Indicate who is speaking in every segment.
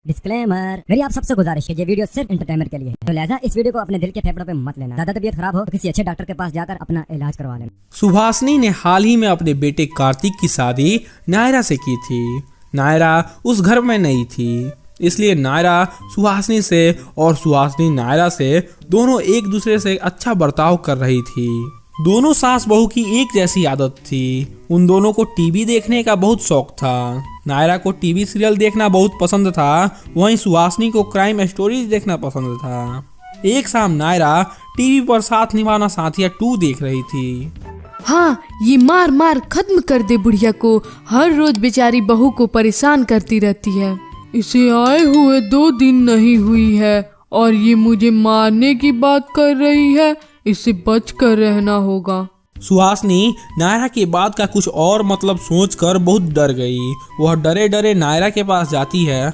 Speaker 1: Disclaimer, मेरी आप सबसे गुजारिश है, ये वीडियो सिर्फ एंटरटेनमेंट के लिए है, तो लिहाजा इस वीडियो को अपने दिल के फेफड़ों पे मत लेना। ज्यादा तबीयत खराब हो तो किसी अच्छे डॉक्टर के पास जाकर अपना इलाज करवा लेना।
Speaker 2: सुहासिनी ने हाल ही में अपने बेटे कार्तिक की शादी नायरा से की थी। नायरा उस घर में नहीं थी, इसलिए नायरा सुहासिनी से और सुहासिनी नायरा से दोनों एक दूसरे से अच्छा बर्ताव कर रही थी। दोनों सास बहू की एक जैसी आदत थी। उन दोनों को टीवी देखने का बहुत शौक था। नायरा को टीवी सीरियल देखना बहुत पसंद था, वहीं सुहासिनी को क्राइम स्टोरीज देखना पसंद था। एक शाम नायरा टीवी पर साथ निभाना साथिया 2 देख रही थी।
Speaker 3: हाँ, ये मार मार खत्म कर दे बुढ़िया को, हर रोज बेचारी बहू को परेशान करती रहती है। इसे आए हुए 2 दिन नहीं हुई है और ये मुझे मारने की बात कर रही है, इससे बच कर रहना होगा।
Speaker 2: सुहासिनी नायरा की बात का कुछ और मतलब सोचकर बहुत डर गई। वह डरे डरे नायरा के पास जाती है।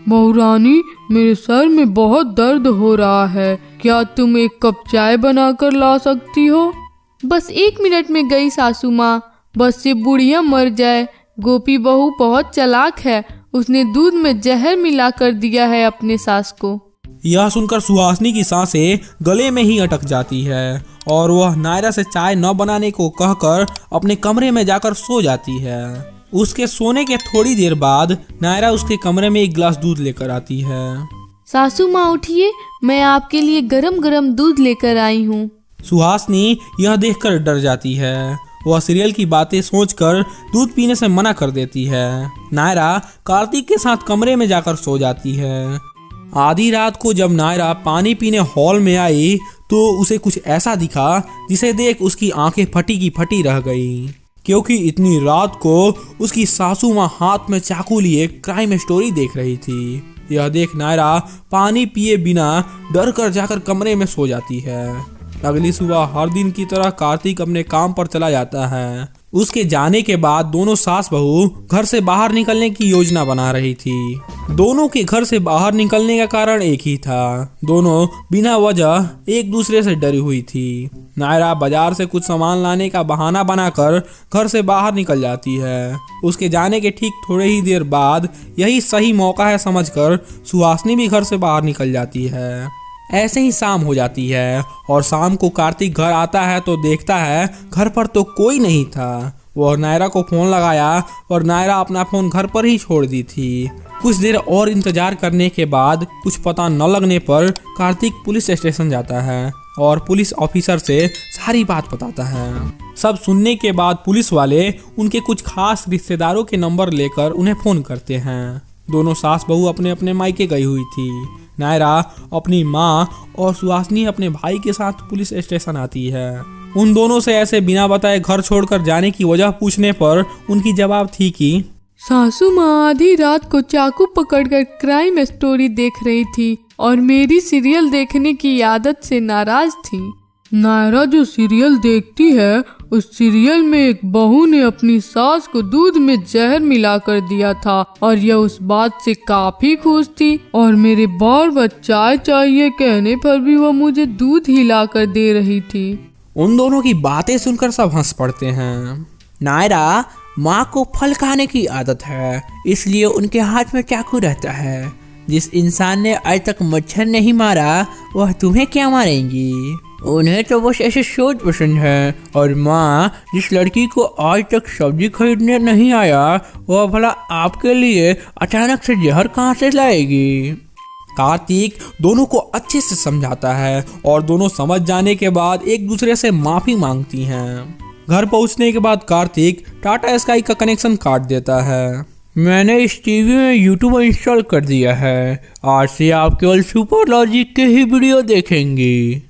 Speaker 3: बहू रानी, मेरे सर में बहुत दर्द हो रहा है, क्या तुम एक कप चाय बनाकर ला सकती हो? बस 1 मिनट में गई सासू माँ, बस ये बुढ़िया मर जाए। गोपी बहू बहुत चालाक है, उसने दूध में जहर मिला कर दिया है अपने सास को।
Speaker 2: यह सुनकर सुहासिनी की सांसें गले में ही अटक जाती है और वह नायरा से चाय न बनाने को कहकर अपने कमरे में जाकर सो जाती है। उसके सोने के थोड़ी देर बाद नायरा उसके कमरे में 1 गिलास दूध लेकर आती है।
Speaker 3: सासू माँ उठिए, मैं आपके लिए गरम गरम दूध लेकर आई हूँ।
Speaker 2: सुहासिनी यह देखकर डर जाती है। वह सीरियल की बातें सोचकर दूध पीने से मना कर देती है। नायरा कार्तिक के साथ कमरे में जाकर सो जाती है। आधी रात को जब नायरा पानी पीने हॉल में आई तो उसे कुछ ऐसा दिखा जिसे देख उसकी आंखें फटी की फटी रह गई, क्योंकि इतनी रात को उसकी सासू माँ हाथ में चाकू लिए क्राइम स्टोरी देख रही थी। यह देख नायरा पानी पिए बिना डर कर जाकर कमरे में सो जाती है। अगली सुबह हर दिन की तरह कार्तिक अपने काम पर चला जाता है। उसके जाने के बाद दोनों सास बहू घर से बाहर निकलने की योजना बना रही थी। दोनों के घर से बाहर निकलने का कारण एक ही था, दोनों बिना वजह एक दूसरे से डरी हुई थी। नायरा बाजार से कुछ सामान लाने का बहाना बनाकर घर से बाहर निकल जाती है। उसके जाने के ठीक थोड़े ही देर बाद यही सही मौका है समझकर सुहासिनी भी घर से बाहर निकल जाती है। ऐसे ही शाम हो जाती है और शाम को कार्तिक घर आता है तो देखता है घर पर तो कोई नहीं था। वह नायरा को फोन लगाया और नायरा अपना फोन घर पर ही छोड़ दी थी। कुछ देर और इंतजार करने के बाद कुछ पता न लगने पर कार्तिक पुलिस स्टेशन जाता है और पुलिस ऑफिसर से सारी बात बताता है। सब सुनने के बाद पुलिस वाले उनके कुछ खास रिश्तेदारों के नंबर लेकर उन्हें फोन करते हैं। दोनों सास बहू अपने अपने मायके गई हुई थी। नायरा अपनी माँ और सुहासिनी अपने भाई के साथ पुलिस स्टेशन आती है। उन दोनों से ऐसे बिना बताए घर छोड़कर जाने की वजह पूछने पर उनकी जवाब थी कि
Speaker 3: सासू माँ आधी रात को चाकू पकड़कर क्राइम स्टोरी देख रही थी और मेरी सीरियल देखने की आदत से नाराज थी। नायरा जो सीरियल देखती है, उस सीरियल में एक बहू ने अपनी सास को दूध में जहर मिला कर दिया था और यह उस बात से काफी खुश थी और मेरे बार बार चाय चाहिए कहने पर भी वह मुझे दूध ही ला कर दे रही थी।
Speaker 2: उन दोनों की बातें सुनकर सब हंस पड़ते हैं। नायरा माँ को फल खाने की आदत है, इसलिए उनके हाथ में चाकू रहता है। जिस इंसान ने आज तक मच्छर नहीं मारा वह तुम्हें क्या मारेंगी? उन्हें तो बस ऐसे शोध पसंद है। और माँ, जिस लड़की को आज तक सब्जी खरीदने नहीं आया वह भला आपके लिए अचानक से जहर कहाँ से लाएगी? कार्तिक दोनों को अच्छे से समझाता है और दोनों समझ जाने के बाद एक दूसरे से माफी मांगती हैं। घर पहुंचने के बाद कार्तिक टाटा स्काई का कनेक्शन काट देता है। मैंने इस टीवी में यूट्यूब इंस्टॉल कर दिया है, आज से आप केवल सुपर लॉजिक के ही वीडियो देखेंगी।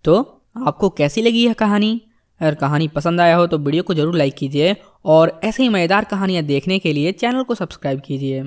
Speaker 4: तो आपको कैसी लगी यह कहानी? अगर कहानी पसंद आया हो तो वीडियो को जरूर लाइक कीजिए और ऐसे ही मज़ेदार कहानियाँ देखने के लिए चैनल को सब्सक्राइब कीजिए।